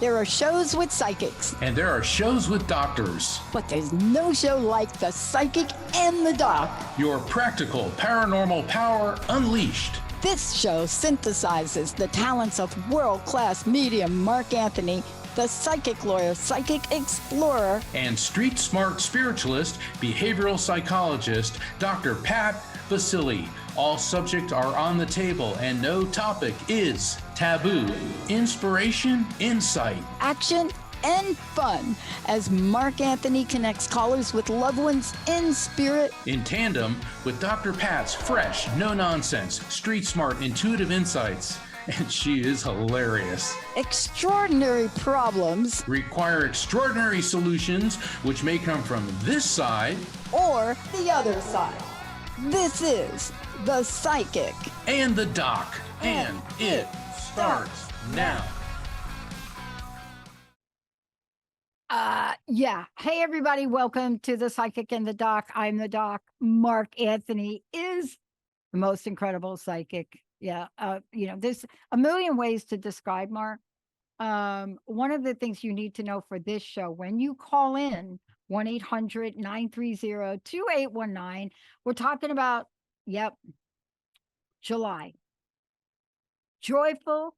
There are shows with psychics. And there are shows with doctors. But there's no show like The Psychic and the Doc. Your practical paranormal power unleashed. This show synthesizes the talents of world-class medium Mark Anthony, the psychic lawyer, psychic explorer, and street smart spiritualist, behavioral psychologist, Dr. Pat Baccili. All subjects are on the table and no topic is taboo. Inspiration, insight, action, and fun as Mark Anthony connects callers with loved ones in spirit. In tandem with Dr. Pat's fresh, no-nonsense, street smart, intuitive insights. And she is hilarious. Extraordinary problems require extraordinary solutions, which may come from this side or the other side. This is The Psychic and the Doc, and it starts now. Yeah. Hey, everybody. Welcome to The Psychic and the Doc. I'm the Doc. Mark Anthony is the most incredible psychic. Yeah. There's a million ways to describe Mark. One of the things you need to know for this show, when you call in 1-800-930-2819, we're talking about, July. Joyful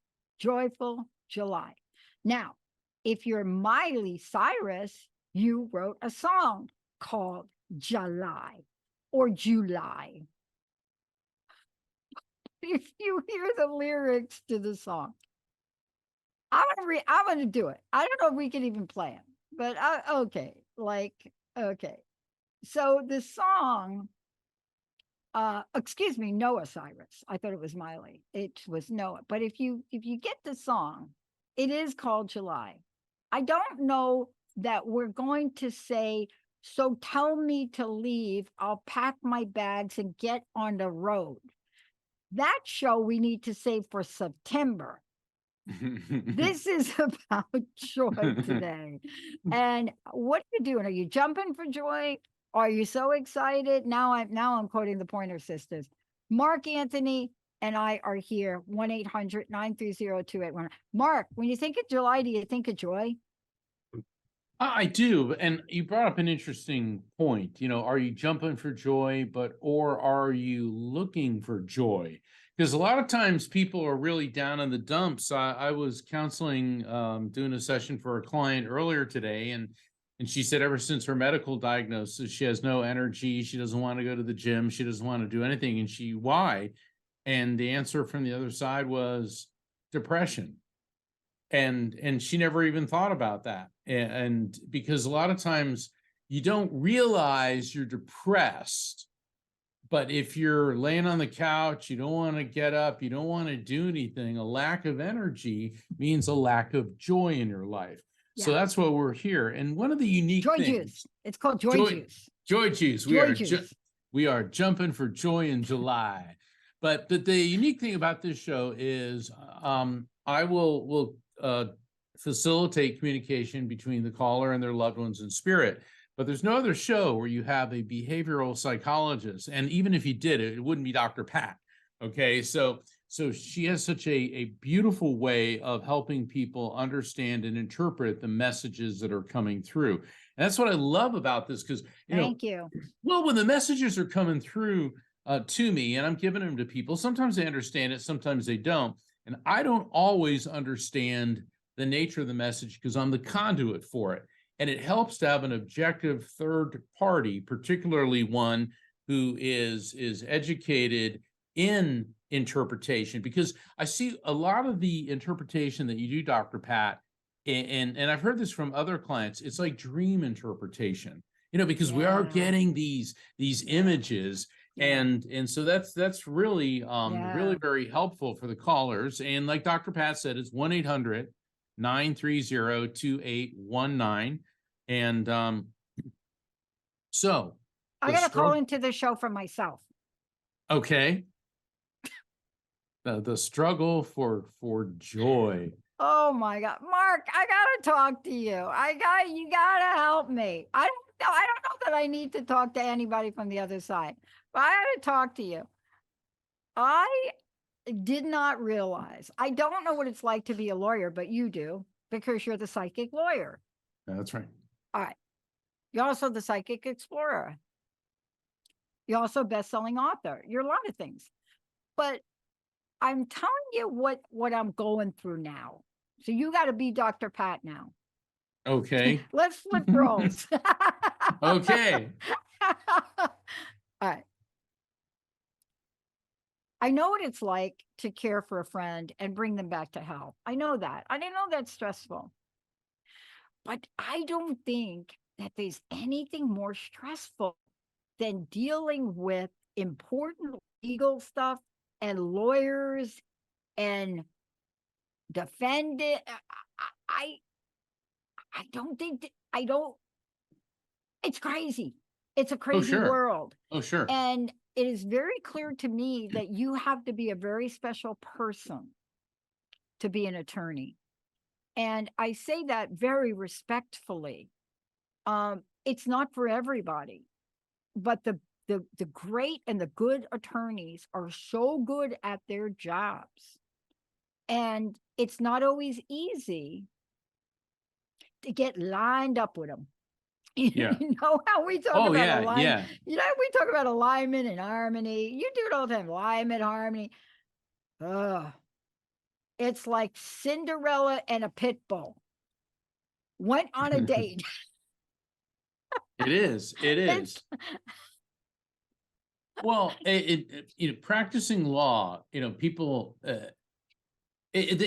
July. Now, if you're Miley Cyrus, you wrote a song called July or July. If you hear the lyrics to the song, I'm gonna do it. I don't know if we can even play it, but okay. So the song, excuse me, Noah Cyrus. I thought it was Miley. It was Noah. But if you get the song, it is called July. I don't know that we're going to say, so tell me to leave. I'll pack my bags and get on the road. That show we need to save for September. This is about joy today. And what are you doing? Are you jumping for joy? Are you so excited? Now I'm quoting the Pointer Sisters. Mark Anthony and I are here. 1-800-930-2819. Mark, when you think of July, do you think of joy? I do. And you brought up an interesting point. Are you jumping for joy, or are you looking for joy? Because a lot of times people are really down in the dumps. I was counseling, doing a session for a client earlier today, and she said ever since her medical diagnosis, she has no energy. She doesn't want to go to the gym. She doesn't want to do anything. And why? And the answer from the other side was depression. And she never even thought about that. And because a lot of times you don't realize you're depressed, but if you're laying on the couch, you don't want to get up, you don't want to do anything, a lack of energy means a lack of joy in your life. Yeah. So that's why we're here. And one of the unique joy things, juice. It's called joy juice. Joy juice. We are jumping for joy in July. But the unique thing about this show is I will facilitate communication between the caller and their loved ones in spirit. But there's no other show where you have a behavioral psychologist. And even if you did, it wouldn't be Dr. Pat. Okay, so she has such a beautiful way of helping people understand and interpret the messages that are coming through. And that's what I love about this, because Thank you. Well, when the messages are coming through to me and I'm giving them to people, sometimes they understand it, sometimes they don't. And I don't always understand the nature of the message because I'm the conduit for it. And it helps to have an objective third party, particularly one who is educated in interpretation, because I see a lot of the interpretation that you do, Dr. Pat, and I've heard this from other clients, it's like dream interpretation, because we are getting these images. And so that's really really very helpful for the callers. And like Dr. Pat said, it's 1-800-930-2819. And so I gotta call into the show for myself. Okay. The struggle for joy. Oh my God, Mark, I gotta talk to you. You gotta help me. I don't know that I need to talk to anybody from the other side, but I gotta talk to you. I did not realize, I don't know what it's like to be a lawyer, but you do. because you're the psychic lawyer. That's right. All right. You're also the psychic explorer. You're also a best-selling author. You're a lot of things. But I'm telling you what I'm going through now. So you got to be Dr. Pat now. Okay. Let's flip roles. Okay. All right. I know what it's like to care for a friend and bring them back to health. I know that. I didn't know that's stressful. But I don't think that there's anything more stressful than dealing with important legal stuff and lawyers and defend it. I I don't think I don't. It's crazy. It's a Oh, crazy sure. world. Oh, sure. And it is very clear to me that you have to be a very special person to be an attorney. And I say that very respectfully. It's not for everybody, but the great and the good attorneys are so good at their jobs. And it's not always easy to get lined up with them. Yeah. You know how we talk Oh, about yeah. alignment? Yeah. You know, we talk about alignment and harmony. You do it all the time, alignment, harmony. Ugh. It's like Cinderella and a pit bull went on a date. It is. It It's is. Well, practicing law, people, the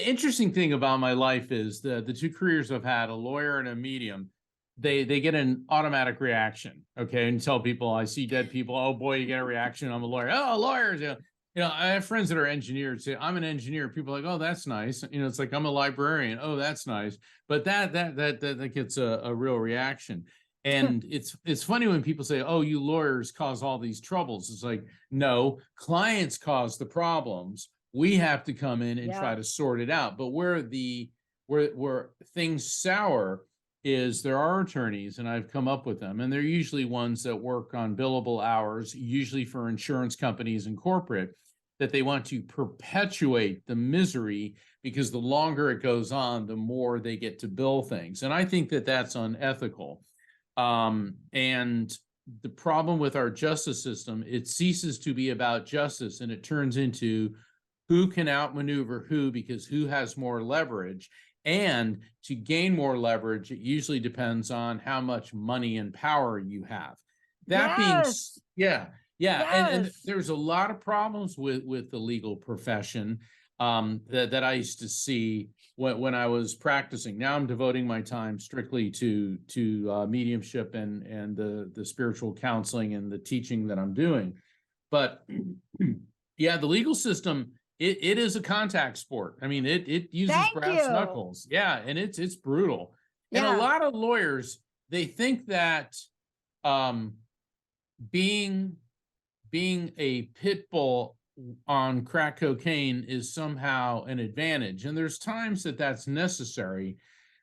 interesting thing about my life is the two careers I've had, a lawyer and a medium, they get an automatic reaction. Okay. And tell people, I see dead people. Oh boy, you get a reaction. I'm a lawyer. Oh, lawyers. I have friends that are engineers. Say, I'm an engineer. People are like, oh, that's nice. It's like, I'm a librarian. Oh, that's nice. But that gets a real reaction. And it's funny when people say, oh, you lawyers cause all these troubles. It's like, no, clients cause the problems. We have to come in and try yeah, to sort it out. But where things sour is there are attorneys, and I've come up with them, and they're usually ones that work on billable hours, usually for insurance companies and corporate, that they want to perpetuate the misery because the longer it goes on, the more they get to bill things. And I think that that's unethical. And the problem with our justice system, it ceases to be about justice and it turns into who can outmaneuver who because who has more leverage. And to gain more leverage, it usually depends on how much money and power you have. That being, yes, yeah, yeah, and yes. there's a lot of problems with the legal profession that I used to see when I was practicing. Now I'm devoting my time strictly to mediumship and the spiritual counseling and the teaching that I'm doing. But yeah, the legal system, it is a contact sport. I mean, it uses Thank brass you. knuckles. Yeah, and it's brutal. And a Yeah, lot of lawyers, they think that um, being being a pit bull on crack cocaine is somehow an advantage, and there's times that that's necessary.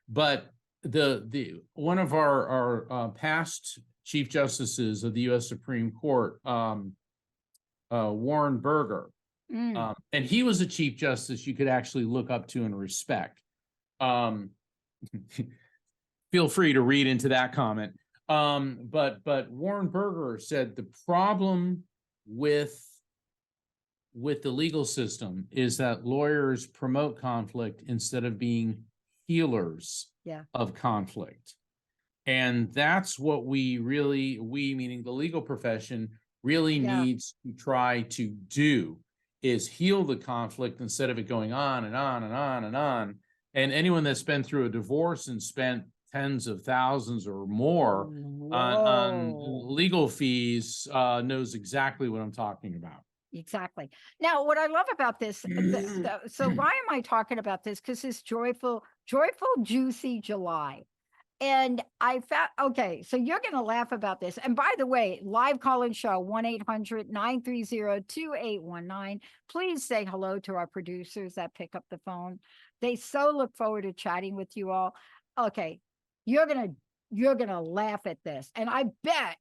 But the one of our past chief justices of the U.S. Supreme Court, Warren Burger, mm, and he was a chief justice you could actually look up to and respect. Um, feel free to read into that comment. But Warren Burger said the problem with the legal system is that lawyers promote conflict instead of being healers yeah, of conflict. And that's what we meaning the legal profession, really yeah. needs to try to do, is heal the conflict instead of it going on and on and on and on. And anyone that's been through a divorce and spent tens of thousands or more on Whoa. legal fees knows exactly what I'm talking about. Exactly. Now, what I love about this, so why am I talking about this? Because it's joyful, juicy July. And I found, okay, so you're going to laugh about this. And by the way, live call-in show, 1-800-930-2819. Please say hello to our producers that pick up the phone. They so look forward to chatting with you all. Okay, you're going to laugh at this. And I bet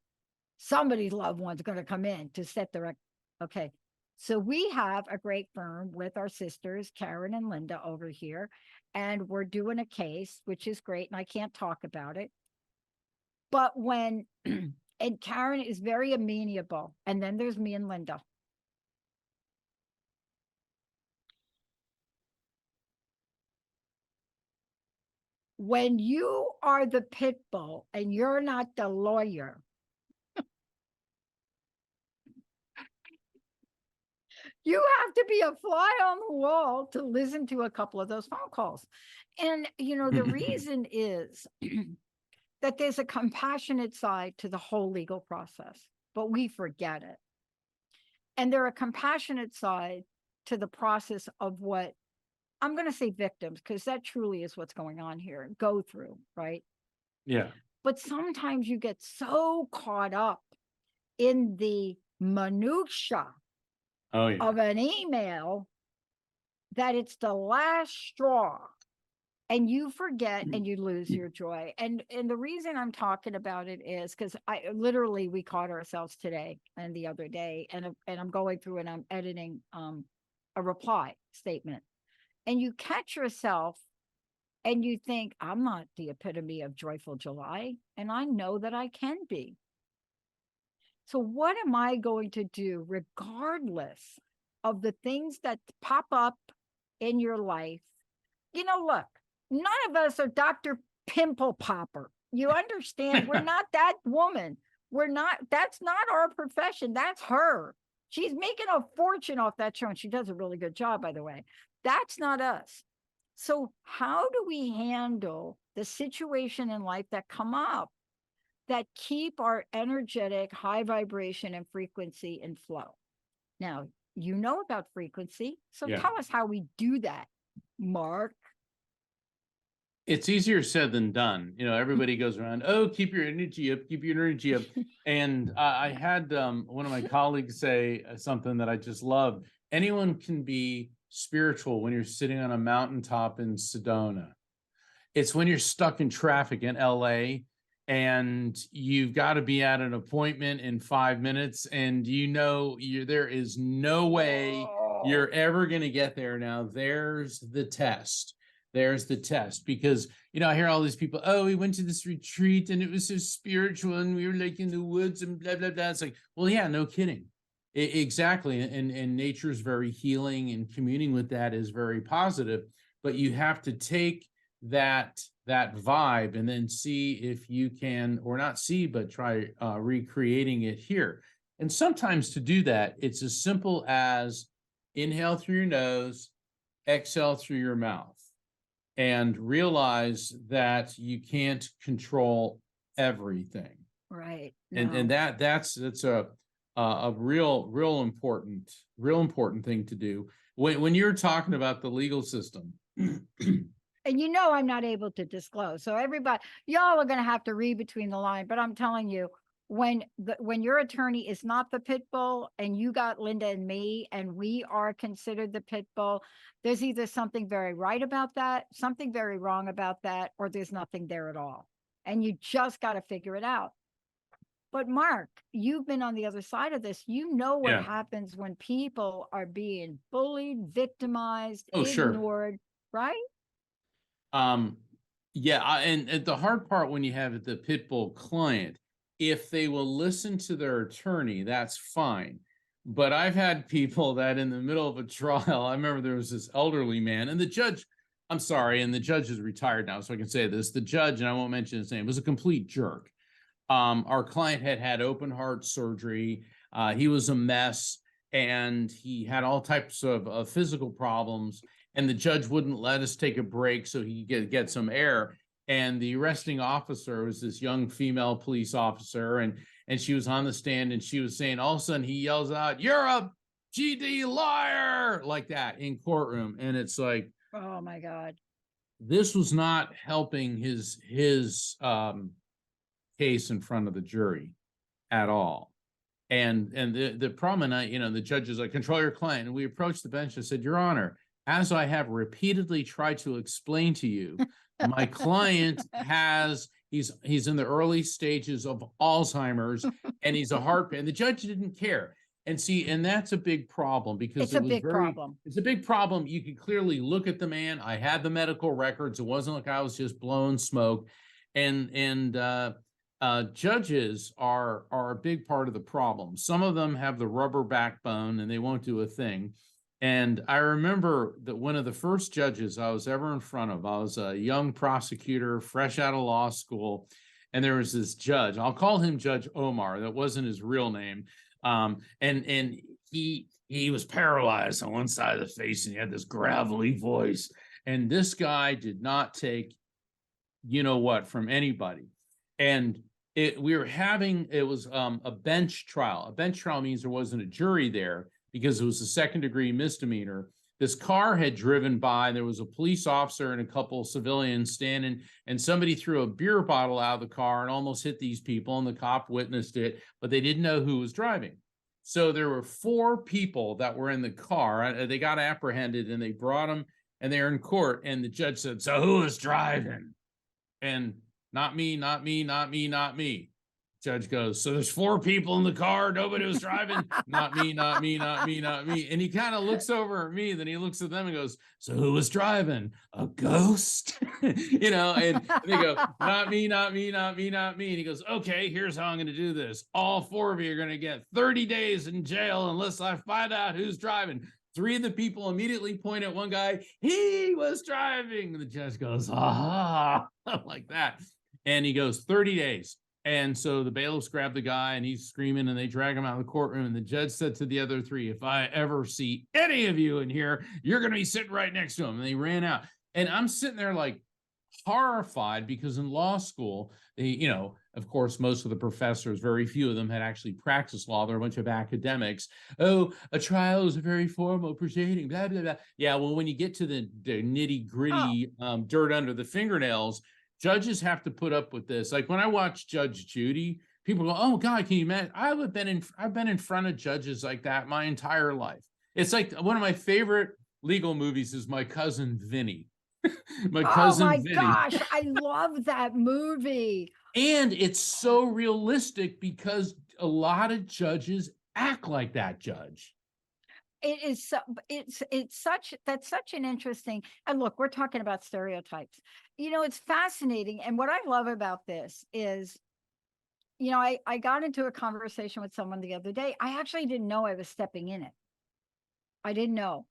somebody's loved one's going to come in to set the record. Okay. So we have a great firm with our sisters, Karen and Linda over here, and we're doing a case, which is great, and I can't talk about it. But when, and Karen is very amenable, and then there's me and Linda. When you are the pit bull and you're not the lawyer, you have to be a fly on the wall to listen to a couple of those phone calls. And, the reason is that there's a compassionate side to the whole legal process, but we forget it. And there are compassionate side to the process of what I'm going to say victims, because that truly is what's going on here, go through, right? Yeah. But sometimes you get so caught up in the minutia Oh, yeah. of an email that it's the last straw, and you forget and you lose your joy. And the reason I'm talking about it is because we caught ourselves today and the other day, and I'm going through and I'm editing a reply statement, and you catch yourself and you think, I'm not the epitome of joyful July, and I know that I can be. So what am I going to do regardless of the things that pop up in your life? Look, none of us are Dr. Pimple Popper. You understand? We're not that woman. That's not our profession. That's her. She's making a fortune off that show, and she does a really good job, by the way. That's not us. So how do we handle the situation in life that come up that keep our energetic high vibration and frequency in flow? Now, you know about frequency, so tell us how we do that, Mark. It's easier said than done. Everybody goes around, oh, keep your energy up, keep your energy up. And I had one of my colleagues say something that I just love. Anyone can be spiritual when you're sitting on a mountaintop in Sedona. It's when you're stuck in traffic in LA and you've got to be at an appointment in 5 minutes, and there is no way you're ever going to get there. Now, there's the test. Because, I hear all these people, oh, we went to this retreat and it was so spiritual and we were like in the woods and blah, blah, blah. It's like, well, yeah, no kidding. Exactly. And nature is very healing, and communing with that is very positive, but you have to take that vibe and then see if you can, or not see, but try recreating it here. And sometimes to do that, it's as simple as inhale through your nose, exhale through your mouth, and realize that you can't control everything. Right. And that's a real important thing to do when you're talking about the legal system. And I'm not able to disclose. So everybody, y'all are going to have to read between the lines, but I'm telling you, when your attorney is not the pit bull and you got Linda and me and we are considered the pit bull, there's either something very right about that, something very wrong about that, or there's nothing there at all. And you just got to figure it out. But Mark, you've been on the other side of this. What happens when people are being bullied, victimized, ignored, right? And the hard part when you have the pit bull client, if they will listen to their attorney, that's fine. But I've had people that in the middle of a trial, I remember there was this elderly man, and the judge is retired now, so I can say this, the judge, and I won't mention his name, was a complete jerk. Our client had open heart surgery. He was a mess, and he had all types of physical problems, and the judge wouldn't let us take a break so he could get some air. And the arresting officer was this young female police officer, and she was on the stand, and she was saying, all of a sudden he yells out, "You're a GD liar," like that in courtroom. And it's like, oh my God, this was not helping his case in front of the jury at all. And the problem, and the judge is like, control your client. And we approached the bench and said, Your Honor, as I have repeatedly tried to explain to you, my client he's in the early stages of Alzheimer's, and he's a heart pain. The judge didn't care. And see, and that's a big problem because It's a it was big very, problem. it's a big problem. You could clearly look at the man. I had the medical records. It wasn't like I was just blowing smoke. And judges are a big part of the problem. Some of them have the rubber backbone and they won't do a thing. And I remember that one of the first judges I was ever in front of, I was a young prosecutor, fresh out of law school, and there was this judge. I'll call him Judge Omar. That wasn't his real name. And he was paralyzed on one side of the face, and he had this gravelly voice. And this guy did not take, you know what, from anybody. And it was a bench trial. A bench trial means there wasn't a jury there because it was a second-degree misdemeanor. This car had driven by, there was a police officer and a couple of civilians standing, and somebody threw a beer bottle out of the car and almost hit these people, and the cop witnessed it, but they didn't know who was driving. So there were 4 people that were in the car. They got apprehended and they brought them, and they're in court, and the judge said, "So who was driving?" And "Not me, not me, not me, not me." Judge goes, "So there's 4 people in the car, nobody was driving." "Not me, not me, not me, not me." And he kind of looks over at me, then he looks at them and goes, "So who was driving? A ghost?" And they go, "Not me, not me, not me, not me." And he goes, "Okay, here's how I'm going to do this. All 4 of you are going to get 30 days in jail unless I find out who's driving." 3 of the people immediately point at one guy. "He was driving." And the judge goes, "Aha," like that. And he goes, 30 days. And so the bailiffs grab the guy and he's screaming and they drag him out of the courtroom. And the judge said to the other 3, "If I ever see any of you in here, you're going to be sitting right next to him." And they ran out. And I'm sitting there like horrified because in law school, of course, most of the professors, very few of them had actually practiced law. They're a bunch of academics. "Oh, a trial is a very formal proceeding, blah, blah, blah." Yeah, well, when you get to the nitty Oh, gritty dirt under the fingernails, judges have to put up with this. Like when I watch Judge Judy, people go, "Oh God, can you imagine?" I've been in front of judges like that my entire life. It's like one of my favorite legal movies is My Cousin Vinny. My oh Cousin my Vinny. gosh, I love that movie. And it's so realistic because a lot of judges act like that judge. It is so, it's such that's such an interesting, and look, we're talking about stereotypes. It's fascinating. And what I love about this is, I got into a conversation with someone the other day. I actually didn't know I was stepping in it. I didn't know.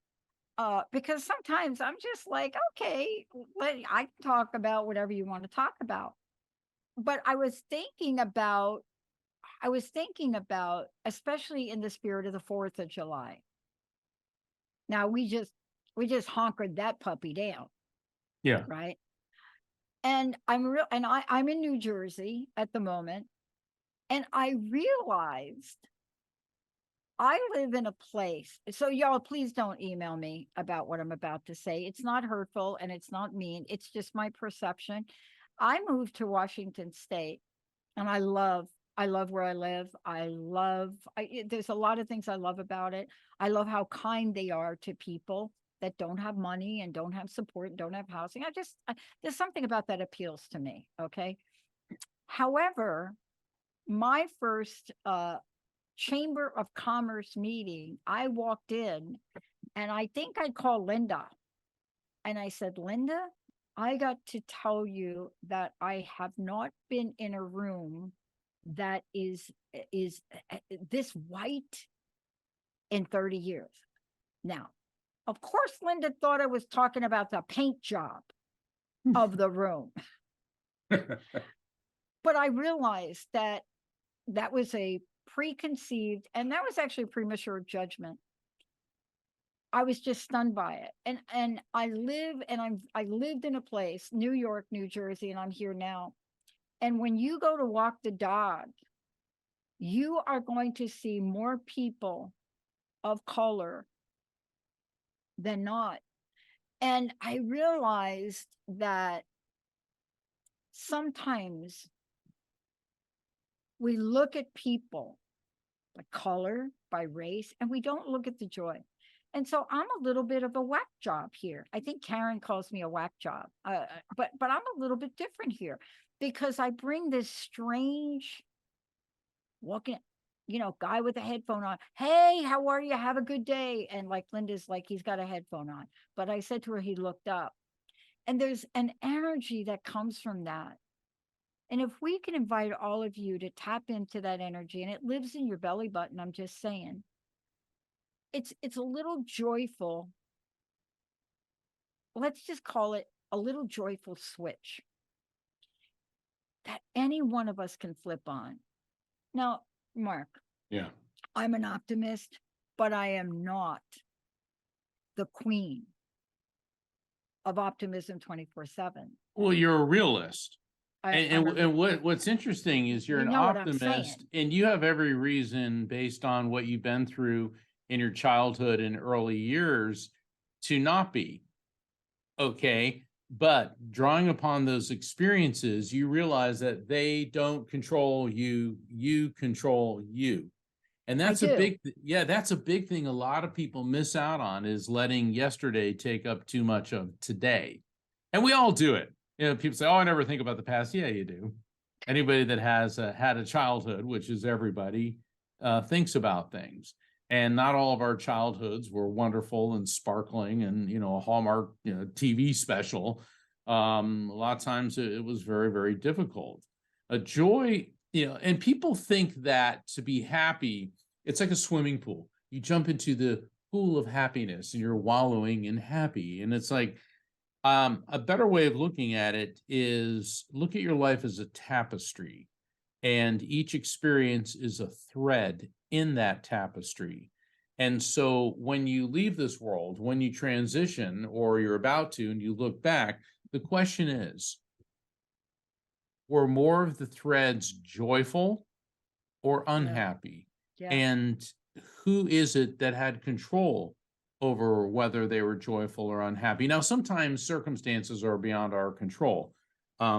Because sometimes I'm just like, okay, I can talk about whatever you want to talk about. But I was thinking about, especially in the spirit of the 4th of July. Now we just honkered that puppy down, Yeah. right? And I'm in New Jersey at the moment, and I realized I live in a place. So y'all, please don't email me about what I'm about to say. It's not hurtful and it's not mean. It's just my perception. I moved to Washington State, and I love where I live. There's a lot of things I love about it. I love how kind they are to people that don't have money and don't have support and don't have housing. There's something about that appeals to me. Okay. However, my first Chamber of Commerce meeting, I walked in and I think I called Linda and I said, "Linda, I got to tell you that I have not been in a room that is this white in 30 years." Now, of course, Linda thought I was talking about the paint job of the room, but I realized that that was a preconceived, and that was actually premature judgment. I was just stunned by it. And I lived in a place, New York, New Jersey, and I'm here now. And when you go to walk the dog, you are going to see more people of color than not. And I realized that sometimes we look at people by color, by race, and we don't look at the joy. And so I'm a little bit of a whack job here. I think Karen calls me a whack job, but I'm a little bit different here because I bring this strange walking. guy with a headphone on. Hey, how are you? Have a good day. And like Linda's like, he's got a headphone on. But I said to her, he looked up. And there's an energy that comes from that. And if we can invite all of you to tap into that energy, and it lives in your belly button, I'm just saying, it's a little joyful. Let's just call it a little joyful switch that any one of us can flip on. Now, Mark, Yeah. I'm an optimist, but I am not the queen of optimism 24/7. Well, you're a realist. I'm a And what's interesting is you're You an know what I'm optimist, saying. and you have every reason based on what you've been through in your childhood and early years to not be. Okay. But drawing upon those experiences, you realize that they don't control you, you control you. And I that's a do. yeah, that's a big thing a lot of people miss out on, is letting yesterday take up too much of today. And we all do it. People say, "Oh, I never think about the past." Yeah, you do. Anybody that has had a childhood, which is everybody, thinks about things. And not all of our childhoods were wonderful and sparkling and, a Hallmark, TV special. A lot of times it was very, very difficult. A joy, and people think that to be happy, it's like a swimming pool. You jump into the pool of happiness and you're wallowing in happy. And it's like, a better way of looking at it is look at your life as a tapestry, and each experience is a thread in that tapestry. And so when you leave this world, when you transition or you're about to, and you look back, the question is, were more of the threads joyful or Yeah. unhappy? Yeah. And who is it that had control over whether they were joyful or unhappy? Now, sometimes circumstances are beyond our control.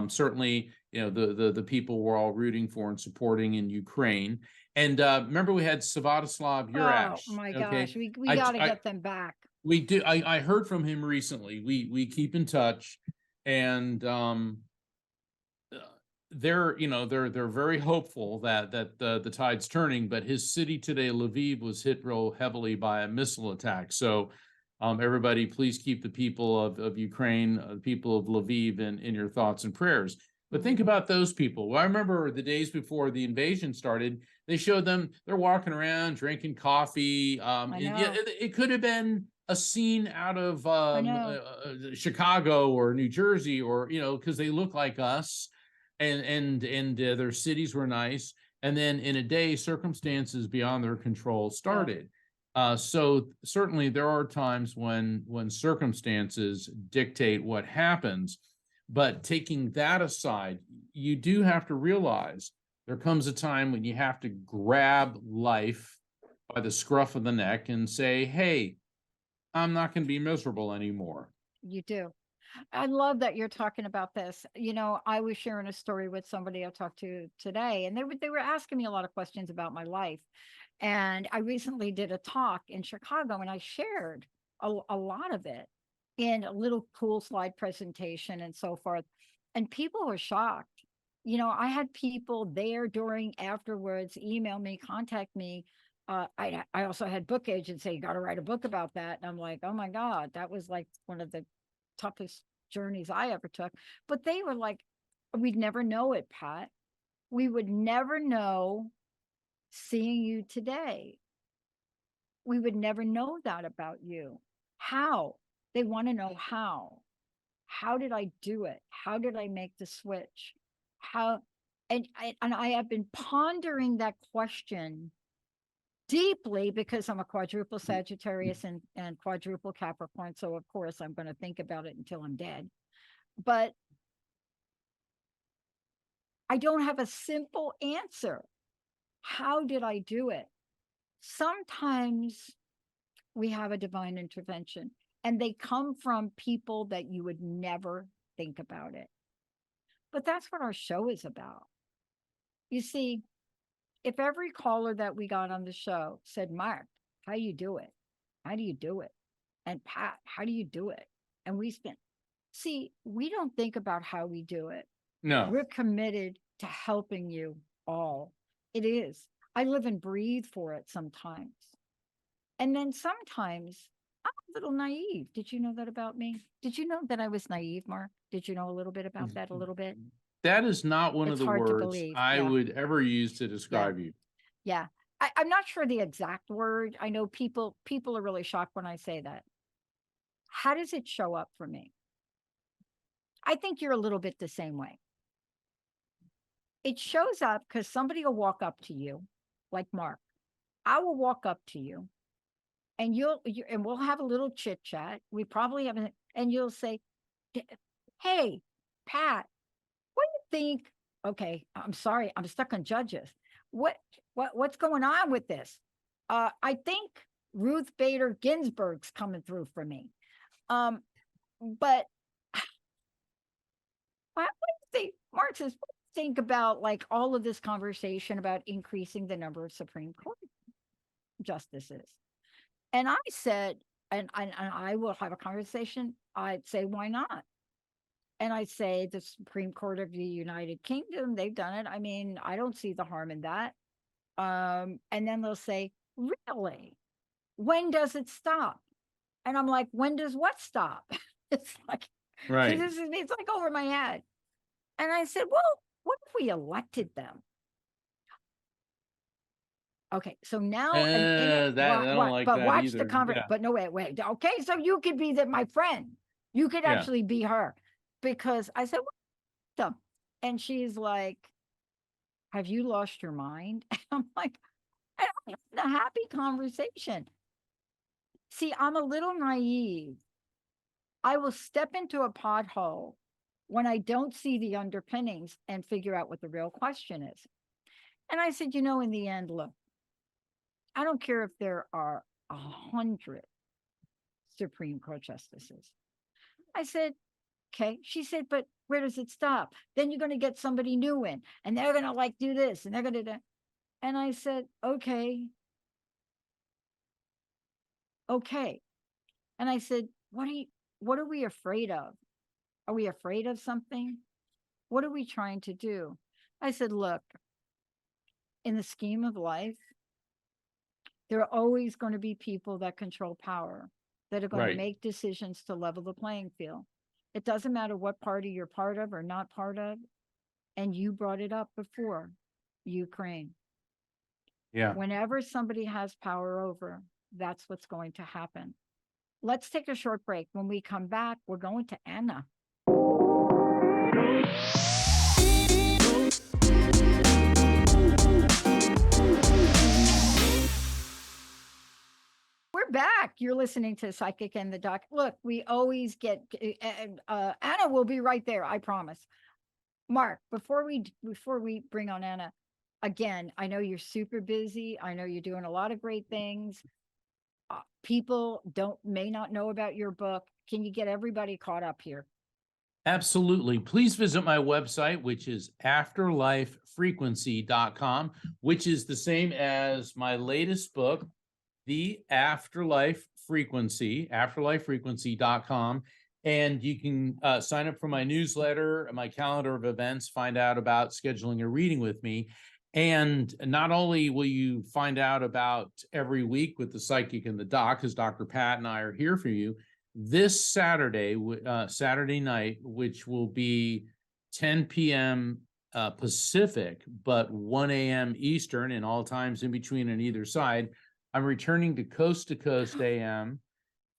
Certainly, the people we're all rooting for and supporting in Ukraine. And remember, we had Svatoslav Oh Urash. my Okay, gosh. We I, got to I get them back. we do. I heard from him recently. We keep in touch, and they're very hopeful that the tide's turning, but his city today, Lviv, was hit real heavily by a missile attack. So everybody, please keep the people of Ukraine, the people of Lviv in your thoughts and prayers. But think about those people. Well, I remember the days before the invasion started, they showed them, they're walking around drinking coffee. I And yeah, know. it could have been a scene out of I know. Chicago or New Jersey, or because they look like us, and their cities were nice. And then in a day, circumstances beyond their control Yeah. started. So certainly there are times when circumstances dictate what happens. But taking that aside, you do have to realize there comes a time when you have to grab life by the scruff of the neck and say, "Hey, I'm not going to be miserable anymore." You do. I love that you're talking about this. I was sharing a story with somebody I talked to today, and they were asking me a lot of questions about my life. And I recently did a talk in Chicago, and I shared a lot of it in a little cool slide presentation and so forth. And people were shocked. I had people there during, afterwards, email me, contact me. I also had book agents say, "You got to write a book about that." And I'm like, oh my God, that was like one of the toughest journeys I ever took. But they were like, we'd never know it, Pat. We would never know seeing you today. We would never know that about you. How? They want to know how. How did I do it? How did I make the switch? How? And I have been pondering that question deeply because I'm a quadruple Sagittarius and quadruple Capricorn. So of course I'm going to think about it until I'm dead. But I don't have a simple answer. How did I do it? Sometimes we have a divine intervention, and they come from people that you would never think about it. But that's what our show is about. You see, if every caller that we got on the show said, "Mark, how do you do it? How do you do it?" And "Pat, how do you do it?" And we don't think about how we do it. No. We're committed to helping you all. It is. I live and breathe for it sometimes. And then sometimes I'm a little naive. Did you know that about me? Did you know that I was naive, Mark? Did you know a little bit about that a little bit? That is not one of It's the hard to words believe. I Yeah. would ever use to Yeah. describe you. Yeah. I'm not sure the exact word. I know people are really shocked when I say that. How does it show up for me? I think you're a little bit the same way. It shows up because somebody will walk up to you, like Mark. I will walk up to you and and we'll have a little chit chat. We probably haven't, and you'll say, "Hey, Pat, what do you think?" Okay, I'm sorry, I'm stuck on judges. What's going on with this? I think Ruth Bader Ginsburg's coming through for me. But what do you think, Mark says, what do you think about like all of this conversation about increasing the number of Supreme Court justices? And I said, and I will have a conversation. I'd say, why not? And I say the Supreme Court of the United Kingdom, they've done it. I mean, I don't see the harm in that. And then they'll say, really? When does it stop? And I'm like, when does what stop? It's like, Right. it's like over my head. And I said, well, what if we elected them? Okay, so now I don't like but that watch the either. Yeah. but no, wait. Okay, so you could be my friend. You could Yeah. actually be her. Because I said, what the? And she's like, have you lost your mind? And I'm like, I don't have a happy conversation. See, I'm a little naive. I will step into a pothole when I don't see the underpinnings and figure out what the real question is. And I said, in the end, look, I don't care if there are 100 Supreme Court justices. I said, okay. She said, but where does it stop? Then you're going to get somebody new in and they're going to like do this and they're going to do. And I said, okay. Okay. And I said, what are we afraid of? Are we afraid of something? What are we trying to do? I said, look, in the scheme of life, there are always going to be people that control power that are going to Right. make decisions to level the playing field. It doesn't matter what party you're part of or not part of. And you brought it up before, Ukraine. Yeah. Whenever somebody has power over, that's what's going to happen. Let's take a short break. When we come back, we're going to Anna. We're back. You're listening to Psychic and the Doc. Look, we always get Anna will be right there, I promise. Mark, before we bring on Anna, again, I know you're super busy. I know you're doing a lot of great things. People may not know about your book. Can you get everybody caught up here? Absolutely. Please visit my website, which is afterlifefrequency.com, which is the same as my latest book, The Afterlife Frequency, afterlifefrequency.com. And you can sign up for my newsletter, my calendar of events, find out about scheduling a reading with me. And not only will you find out about every week with the Psychic and the Doc, because Dr. Pat and I are here for you, this Saturday, Saturday night, which will be 10 p.m. Pacific, but 1 a.m. Eastern, and all times in between and either side, I'm returning to Coast AM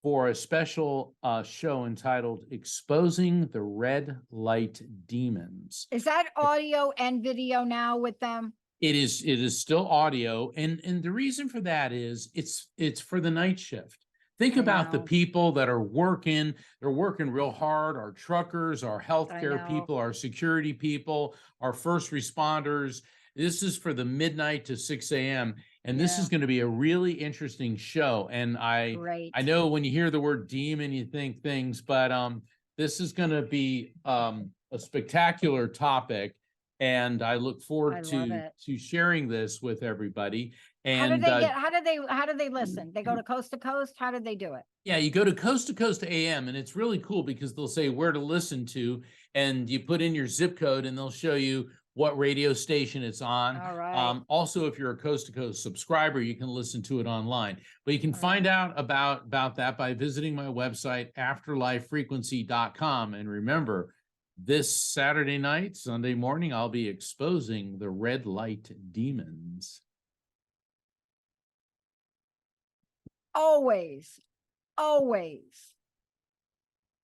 for a special show entitled Exposing the Red Light Demons. Is that audio and video now with them? It is still audio. And the reason for that is it's for the night shift. Think about the people that are working, they're working real hard, our truckers, our healthcare people, our security people, our first responders. This is for the midnight to 6 a.m. And this is going to be a really interesting show. And I know when you hear the word demon, you think things, but this is going to be a spectacular topic. And I look forward to sharing this with everybody. And how do they listen? They go to Coast? How do they do it? Yeah, you go to Coast AM, and it's really cool because they'll say where to listen to, and you put in your zip code and they'll show you what radio station it's on. All right. Also, if you're a Coast to Coast subscriber, you can listen to it online. But you can All find right. out about that by visiting my website, afterlifefrequency.com. And remember, this Saturday night, Sunday morning, I'll be exposing the red light demons. Always, always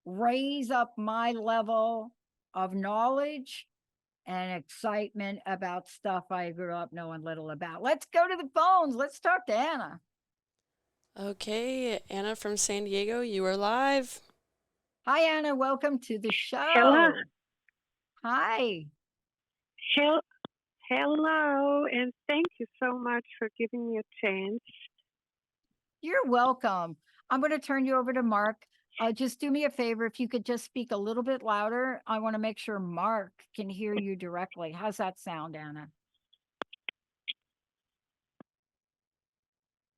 raise up my level of knowledge and excitement about stuff I grew up knowing little about. Let's go to the phones. Let's talk to Anna. Okay, Anna from San Diego, you are live. Hi, Anna. Welcome to the show. Hello. Hi. Hello, and thank you so much for giving me a chance. You're welcome. I'm going to turn you over to Mark. Just do me a favor. If you could just speak a little bit louder, I want to make sure Mark can hear you directly. How's that sound, Anna?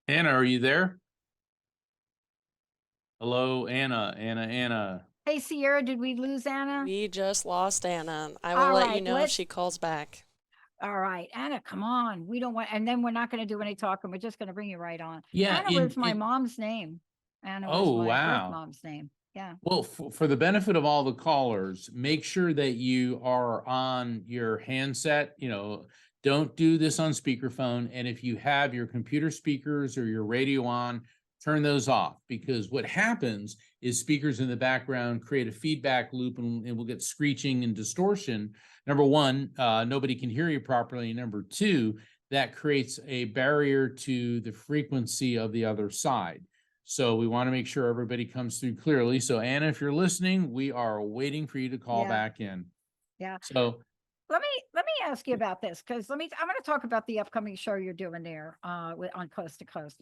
Anna, are you there? Hello, Anna. Hey, Sierra, did we lose Anna? We just lost Anna. I will All let right, you know if let's- she calls back. All right, Anna, come on. We don't want, and then we're not going to do any talking. We're just going to bring you right on. Yeah, Anna was my mom's name. Anna was Oh, my birth wow. mom's name. Yeah. Well, for the benefit of all the callers, make sure that you are on your handset. Don't do this on speakerphone. And if you have your computer speakers or your radio on, turn those off, because what happens is speakers in the background create a feedback loop, and we'll get screeching and distortion. Number one, nobody can hear you properly. Number two, that creates a barrier to the frequency of the other side. So we want to make sure everybody comes through clearly. So Anna, if you're listening, we are waiting for you to call back in. Yeah. So let me ask you about this, because I'm going to talk about the upcoming show you're doing there on Coast to Coast.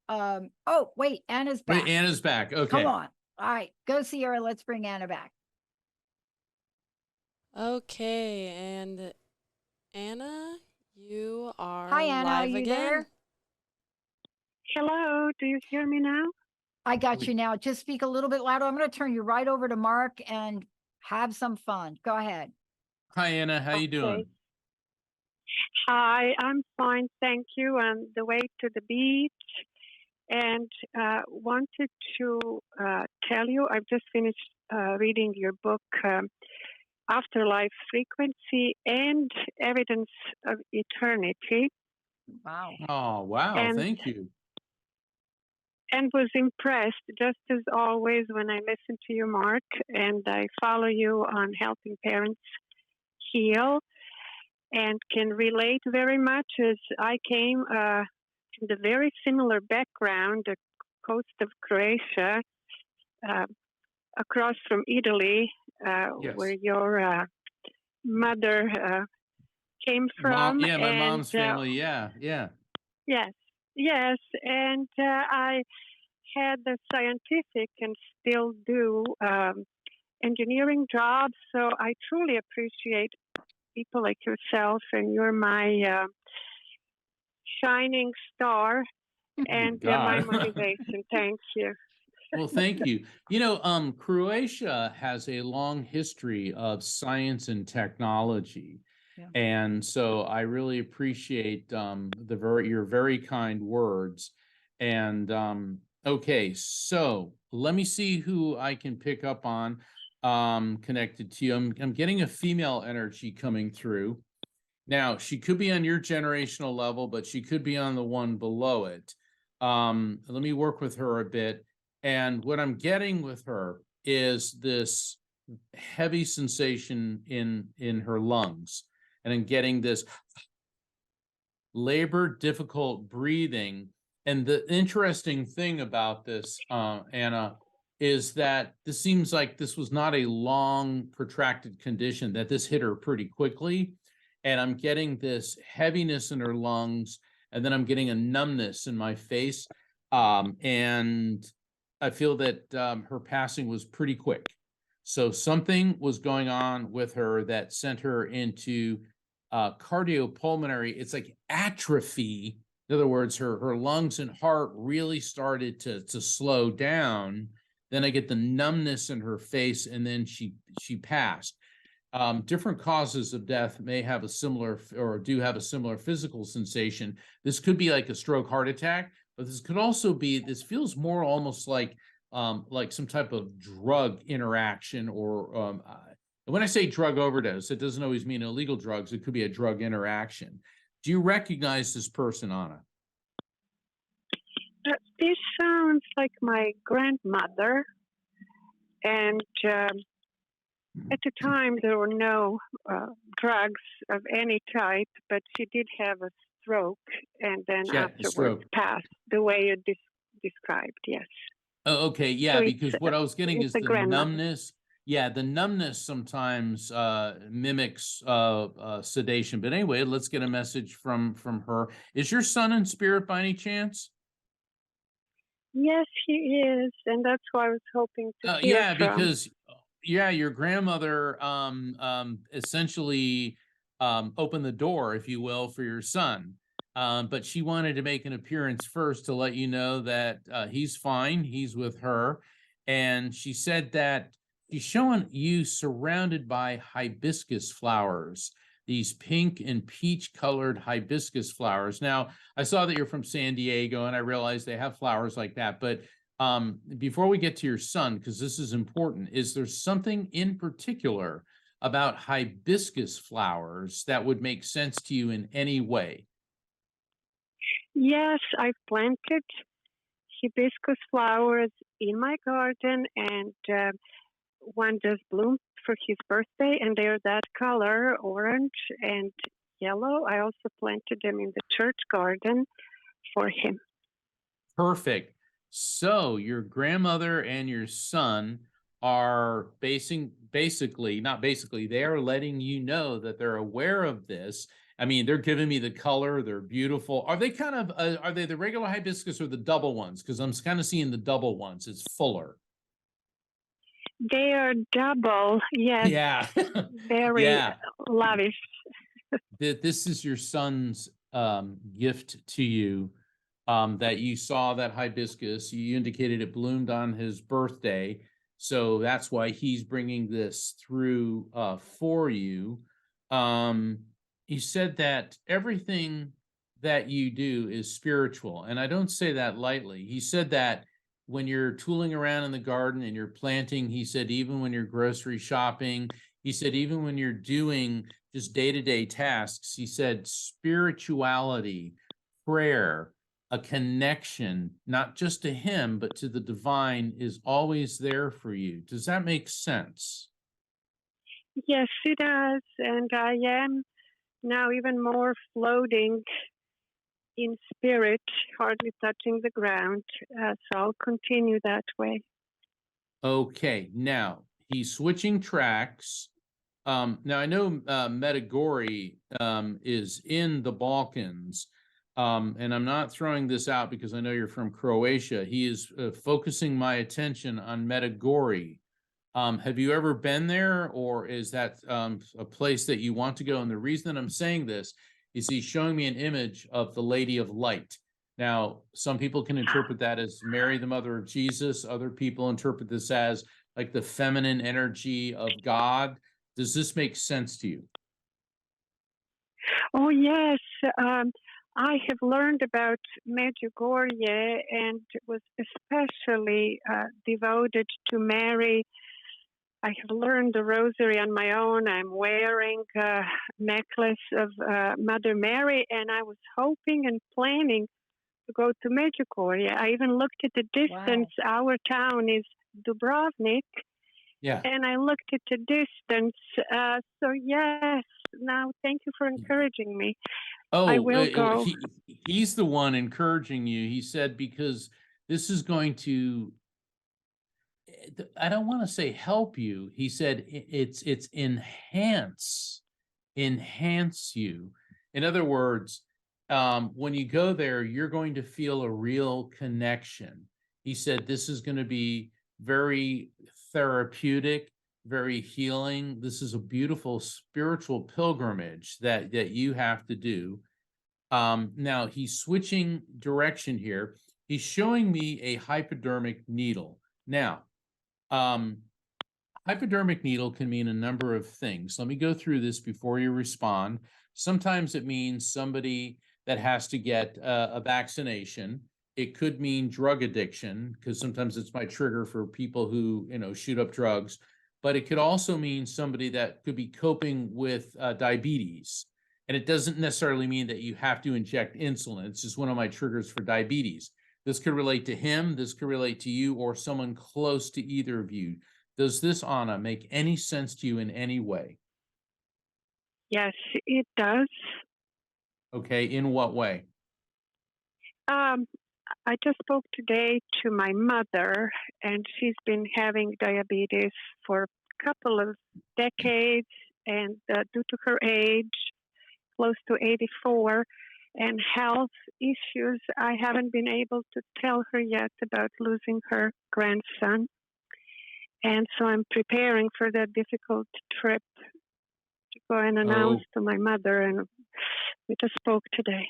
Oh, wait, Anna's back. wait, Anna's back. Okay. Come on. All right, go Sierra. Let's bring Anna back. Okay, and Anna, you are Hi, Anna, are live you again. there? Hello, do you hear me now? I got you now. Just speak a little bit louder. I'm going to turn you right over to Mark and have some fun. Go ahead. Hi, Anna. How you doing? Hi, I'm fine, thank you. On the way to the beach, and wanted to tell you, I've just finished reading your book, Afterlife Frequency and Evidence of Eternity. Wow. Oh, wow. And- Thank you. And was impressed, just as always, when I listen to you, Mark, and I follow you on helping parents heal, and can relate very much, as I came from the very similar background, the coast of Croatia, across from Italy, Yes. where your mother came from. Yeah, my and, mom's family. Yeah. Yes, and I had the scientific and still do engineering job, so I truly appreciate people like yourself, and you're my shining star and my God. motivation. Thank you. Well, thank you. Croatia has a long history of science and technology. Yeah. And so I really appreciate your very kind words. And okay, so let me see who I can pick up on connected to you. I'm getting a female energy coming through. Now, she could be on your generational level, but she could be on the one below it. Let me work with her a bit. And what I'm getting with her is this heavy sensation in her lungs. And I'm getting this labored, difficult breathing. And the interesting thing about this, Anna, is that this seems like this was not a long, protracted condition, that this hit her pretty quickly. And I'm getting this heaviness in her lungs, and then I'm getting a numbness in my face. And I feel that her passing was pretty quick. So something was going on with her that sent her into cardiopulmonary. It's like atrophy. In other words, her lungs and heart really started to slow down. Then I get the numbness in her face, and then she passed. different causes of death may have a similar or do have a similar physical sensation. This could be like a stroke, heart attack, but this could also be, this feels more almost like some type of drug interaction or when I say drug overdose, it doesn't always mean illegal drugs. It could be a drug interaction. Do you recognize this person, Anna? This sounds like my grandmother, and at the time there were no drugs of any type, but she did have a stroke, and then afterwards passed the way you described. Yes. Oh, okay, yeah, So because what I was getting is the grandmother. numbness. Yeah, the numbness sometimes mimics sedation. But anyway, let's get a message from her. Is your son in spirit by any chance? Yes, he is, and that's why I was hoping to hear Yeah, from. because your grandmother essentially opened the door, if you will, for your son. But she wanted to make an appearance first to let you know that he's fine, he's with her. And she said that she's showing you surrounded by hibiscus flowers, these pink and peach colored hibiscus flowers. Now, I saw that you're from San Diego, and I realized they have flowers like that, but before we get to your son, because this is important, is there something in particular about hibiscus flowers that would make sense to you in any way? Yes, I've planted hibiscus flowers in my garden, and one just bloomed for his birthday, and they're that color, orange and yellow. I also planted them in the church garden for him. Perfect. So your grandmother and your son are they are letting you know that they're aware of this. I mean, they're giving me the color. They're beautiful. Are they kind of, are they the regular hibiscus or the double ones? Because I'm kind of seeing the double ones. It's fuller. They are double, yes. Yeah. Very lavish. This is your son's gift to you, that you saw that hibiscus. You indicated it bloomed on his birthday. So that's why he's bringing this through for you. He said that everything that you do is spiritual. And I don't say that lightly. He said that when you're tooling around in the garden and you're planting, he said, even when you're grocery shopping, he said, even when you're doing just day-to-day tasks, he said, spirituality, prayer, a connection, not just to him, but to the divine is always there for you. Does that make sense? Yes, it does. And I am now even more floating in spirit, hardly touching the ground. So I'll continue that way. Okay, now he's switching tracks. Now I know Medjugorje is in the Balkans, and I'm not throwing this out because I know you're from Croatia. He is focusing my attention on Medjugorje. Have you ever been there, or is that a place that you want to go? And the reason that I'm saying this is he's showing me an image of the Lady of Light. Now, some people can interpret that as Mary, the mother of Jesus. Other people interpret this as like the feminine energy of God. Does this make sense to you? Oh, yes. I have learned about Medjugorje and was especially devoted to Mary. I have learned the rosary on my own. I'm wearing a necklace of Mother Mary, and I was hoping and planning to go to Medjugorje. I even looked at the distance. Wow. Our town is Dubrovnik. Yeah. And I looked at the distance. So yes, now thank you for encouraging me. Oh, I will go. He's the one encouraging you. He said, because this is going to, I don't want to say help you. He said it's enhance you. In other words, when you go there, you're going to feel a real connection. He said this is going to be very therapeutic, very healing. This is a beautiful spiritual pilgrimage that you have to do. Now he's switching direction here. He's showing me a hypodermic needle. Now, Hypodermic needle can mean a number of things. Let me go through this before you respond. Sometimes it means somebody that has to get a vaccination. It could mean drug addiction, because sometimes it's my trigger for people who, shoot up drugs. But it could also mean somebody that could be coping with diabetes. And it doesn't necessarily mean that you have to inject insulin. It's just one of my triggers for diabetes. This could relate to him, this could relate to you, or someone close to either of you. Does this, Anna, make any sense to you in any way? Yes, it does. Okay, in what way? Um, I just spoke today to my mother, and she's been having diabetes for a couple of decades, and due to her age, close to 84, and health issues, I haven't been able to tell her yet about losing her grandson. And so I'm preparing for that difficult trip to go and announce Oh, to my mother, and we just spoke today.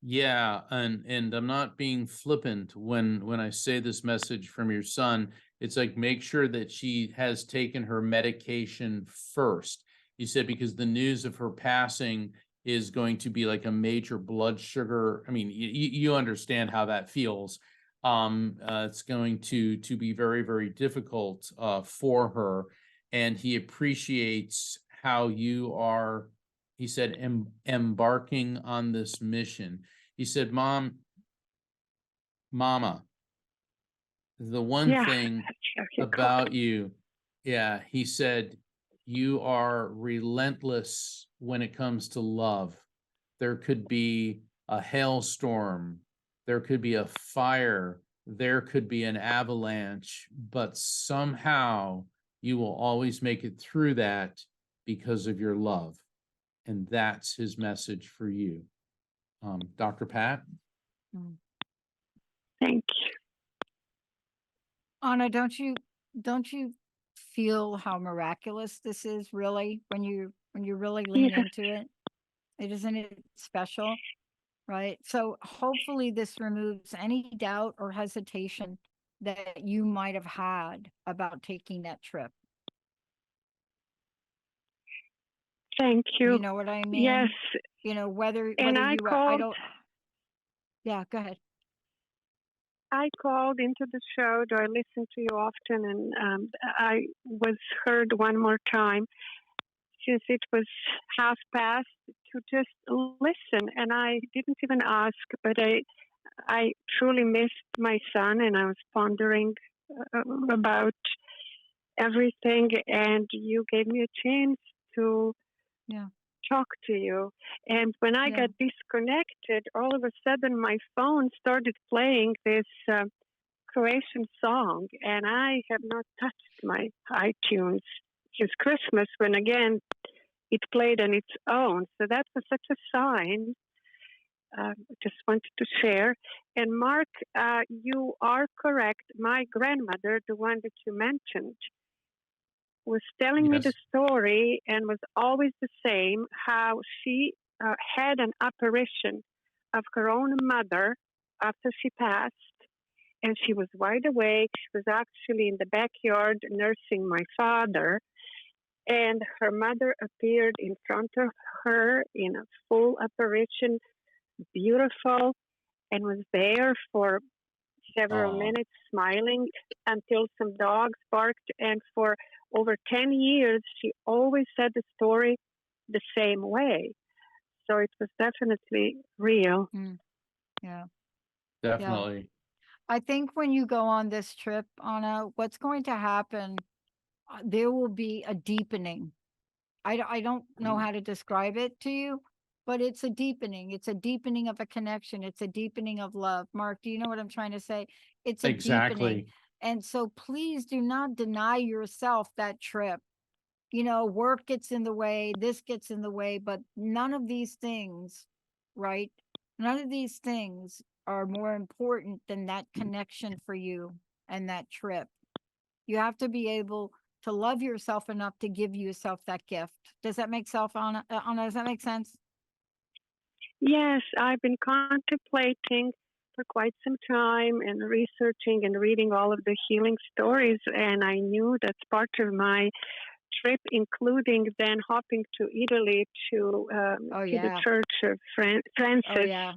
yeah, and I'm not being flippant when I say this message from your son. It's like, make sure that she has taken her medication first. You said because the news of her passing is going to be like a major blood sugar. I mean, you understand how that feels. It's going to be very, very difficult for her, and he appreciates how you are, he said, embarking on this mission. He said, Mama, the one Yeah, thing that's how he about you, yeah, he said, you are relentless when it comes to love. There could be a hailstorm, there could be a fire, there could be an avalanche, but somehow you will always make it through that because of your love. And that's his message for you. Dr. Pat? Mm. Thank you. Anna, don't you feel how miraculous this is really when you really lean Yes, into it? Isn't it special? Right? So hopefully this removes any doubt or hesitation that you might have had about taking that trip. thank You you. know what I Yes, mean? Whether and I you I called. don't yeah, go ahead. I called into the show. Do I listen to you often? And I was heard one more time since it was half past to just listen. And I didn't even ask, but I truly missed my son, and I was pondering about everything. And you gave me a chance to Yeah. talk to you. And when I Yeah. got disconnected, all of a sudden my phone started playing this Croatian song, and I have not touched my iTunes since Christmas, when again it played on its own. So that was such a sign. I just wanted to share. And Mark, you are correct. My grandmother, the one that you mentioned, was telling me the Yes. story, and was always the same, how she had an apparition of her own mother after she passed, and she was wide awake. She was actually in the backyard nursing my father, and her mother appeared in front of her in a full apparition, beautiful, and was there for several Oh, minutes smiling until some dogs barked. And for over 10 years, she always said the story the same way. So it was definitely real. Mm, yeah. definitely. I think when you go on this trip, Anna, what's going to happen, there will be a deepening. I don't know how to describe it to you, but it's a deepening. It's a deepening of a connection. It's a deepening of love. Mark, do you know what I'm trying to say? It's a deepening. Exactly. And so please do not deny yourself that trip. Work gets in the way, this gets in the way, but none of these things, right? None of these things are more important than that connection for you and that trip. You have to be able to love yourself enough to give yourself that gift. Does that make self Anna, does that make sense? Yes, I've been contemplating for quite some time and researching and reading all of the healing stories. And I knew that's part of my trip, including then hopping to Italy to Oh, see the yeah. Church of Oh, Francis yeah.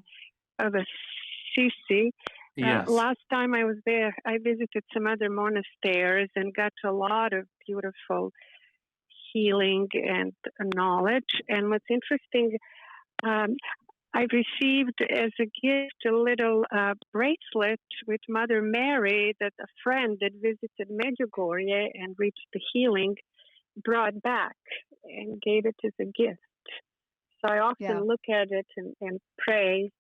of Assisi. Yes. Last time I was there, I visited some other monasteries and got a lot of beautiful healing and knowledge. And what's interesting, I received as a gift a little bracelet with Mother Mary that a friend that visited Medjugorje and reached the healing brought back and gave it as a gift. So I often Yeah. look at it and pray.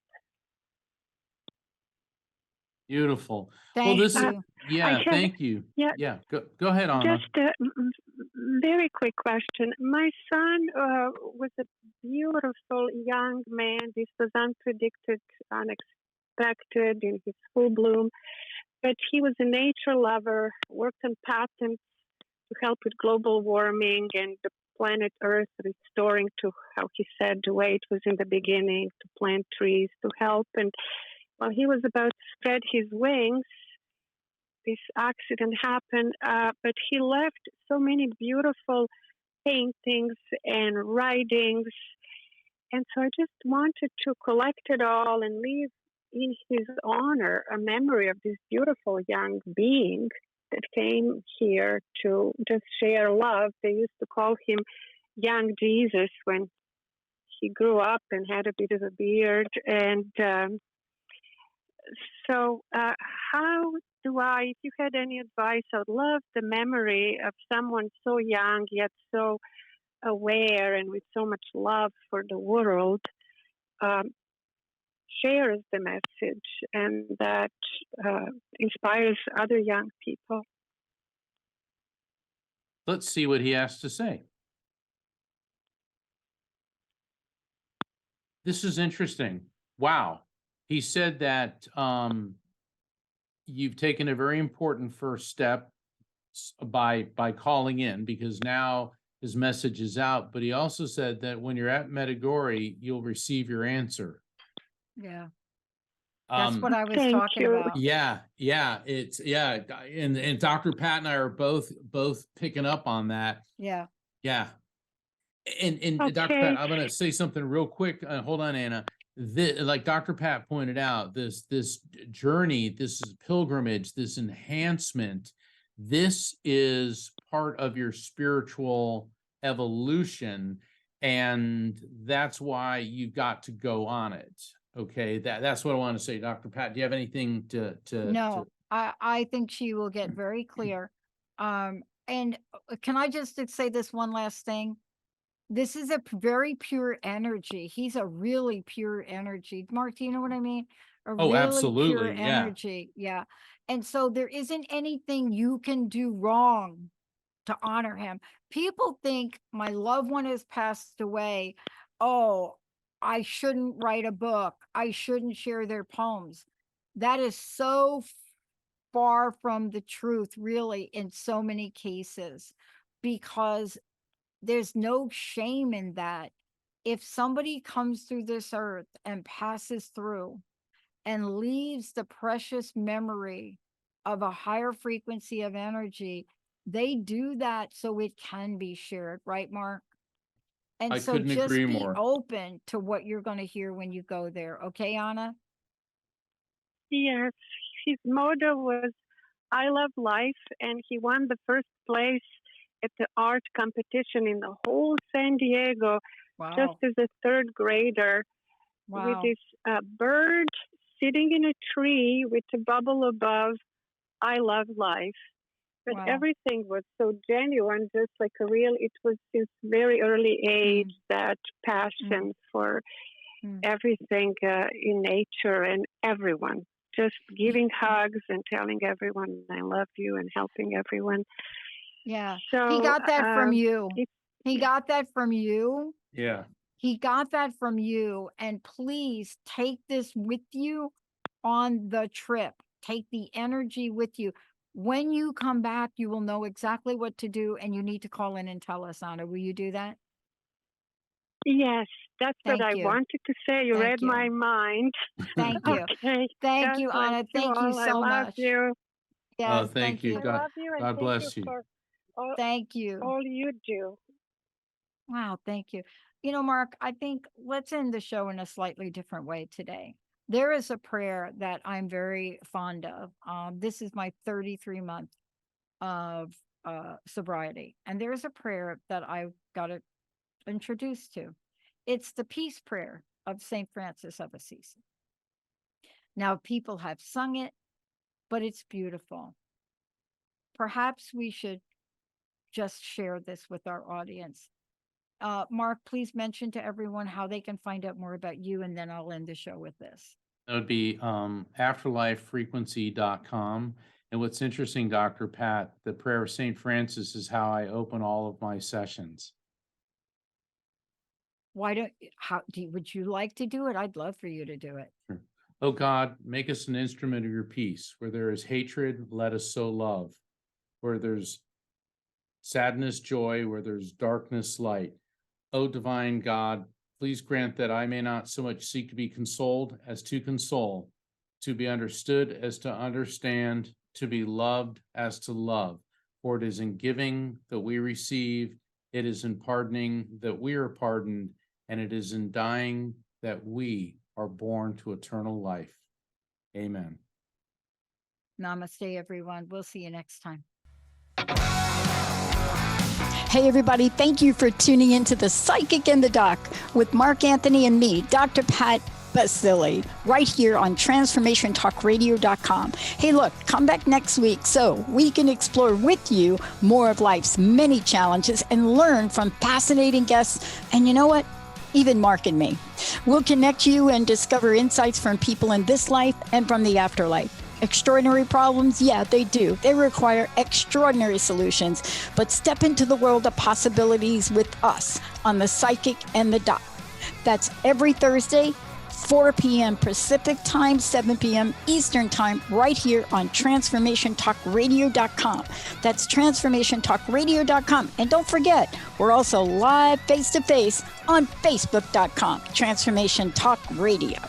Beautiful. Well, Thank this, you. yeah, have- thank you. yeah. Yeah, go ahead, Anna. Just a very quick question. My son was a beautiful young man. This was unpredicted, unexpected in his full bloom. But he was a nature lover, worked on patents to help with global warming and the planet Earth restoring to how he said the way it was in the beginning, to plant trees, to help. And while he was about to spread his wings, this accident happened, but he left so many beautiful paintings and writings. And so I just wanted to collect it all and leave in his honor a memory of this beautiful young being that came here to just share love. They used to call him Young Jesus when he grew up and had a bit of a beard. And so, how do I, if you had any advice, I would love the memory of someone so young yet so aware and with so much love for the world. Shares the message and that inspires other young people. Let's see what he has to say. This is interesting. Wow. He said that you've taken a very important first step by calling in, because now his message is out. But he also said that when you're at Medjugorje, you'll receive your answer. Yeah. That's what I was Thank talking you. about. Yeah, and Dr. Pat and I are both picking up on that. Yeah. Yeah. And Dr. Okay. Pat, I'm gonna say something real quick. Hold on, Anna. Like Dr. Pat pointed out, this journey, this is pilgrimage, this enhancement, this is part of your spiritual evolution, and that's why you've got to go on it. Okay, that's what I want to say. Dr. Pat, do you have anything to No, I think she will get very clear. And can I just say this one last thing? This is a very pure energy. He's a really pure energy. Mark, do you know what I mean? A Oh, really pure absolutely, yeah. energy. Yeah. And so there isn't anything you can do wrong to honor him. People think my loved one has passed away. Oh, I shouldn't write a book. I shouldn't share their poems. That is so far from the truth, really, in so many cases, because there's no shame in that. If somebody comes through this earth and passes through and leaves the precious memory of a higher frequency of energy, they do that so it can be shared, right, Mark? And I so couldn't just agree be more. open to what you're going to hear when you go there. Okay, Anna? Yes, his motto was I love life, and he won the first place at the art competition in the whole San Diego just Wow. as a third grader with Wow. this bird sitting in a tree with a bubble above I love life. But Wow. everything was so genuine, just like a real, it was since very early age, that passion for everything in nature and everyone. Just giving hugs and telling everyone I love you and helping everyone. Yeah. So He got that from you. it's He got that from you. Yeah. He got that from you. And please take this with you on the trip. Take the energy with you. When you come back, you will know exactly what to do, and you need to call in and tell us, Anna. Will you do that? Yes, that's what Thank I you. wanted to say. You Thank read you. my mind. Thank you. Okay. Thank God you, bless Anna. Thank you all. I so love much. you. Yes, thank you. I God, love you, and God thank you bless you. for Thank you. all you do. Wow, thank you. You know, Mark, I think let's end the show in a slightly different way today. There is a prayer that I'm very fond of. This is my 33-month of sobriety, and there's a prayer that I got introduced to. It's the peace prayer of St. Francis of Assisi. Now, people have sung it, but it's beautiful. Perhaps we should just share this with our audience. Mark, please mention to everyone how they can find out more about you, and then I'll end the show with this. That would be afterlifefrequency.com. And what's interesting, Dr. Pat, the prayer of St. Francis is how I open all of my sessions. Would you like to do it? I'd love for you to do it. Sure. Oh God, make us an instrument of your peace. Where there is hatred, let us sow love. Where there's sadness, joy. Where there's darkness, light. O divine God, please grant that I may not so much seek to be consoled as to console, to be understood as to understand, to be loved as to love. For it is in giving that we receive, it is in pardoning that we are pardoned, and it is in dying that we are born to eternal life. Amen. Namaste, everyone. We'll see you next time. Hey, everybody. Thank you for tuning into The Psychic and the Doc with Mark Anthony and me, Dr. Pat Baccili, right here on TransformationTalkRadio.com. Hey, look, come back next week so we can explore with you more of life's many challenges and learn from fascinating guests. And you know what? Even Mark and me. We'll connect you and discover insights from people in this life and from the afterlife. Extraordinary problems? Yeah, they do. They require extraordinary solutions. But step into the world of possibilities with us on The Psychic and the Doc. That's every Thursday, 4 p.m. Pacific Time, 7 p.m. Eastern Time, right here on TransformationTalkRadio.com. That's TransformationTalkRadio.com. And don't forget, we're also live face-to-face on Facebook.com, Transformation Talk Radio.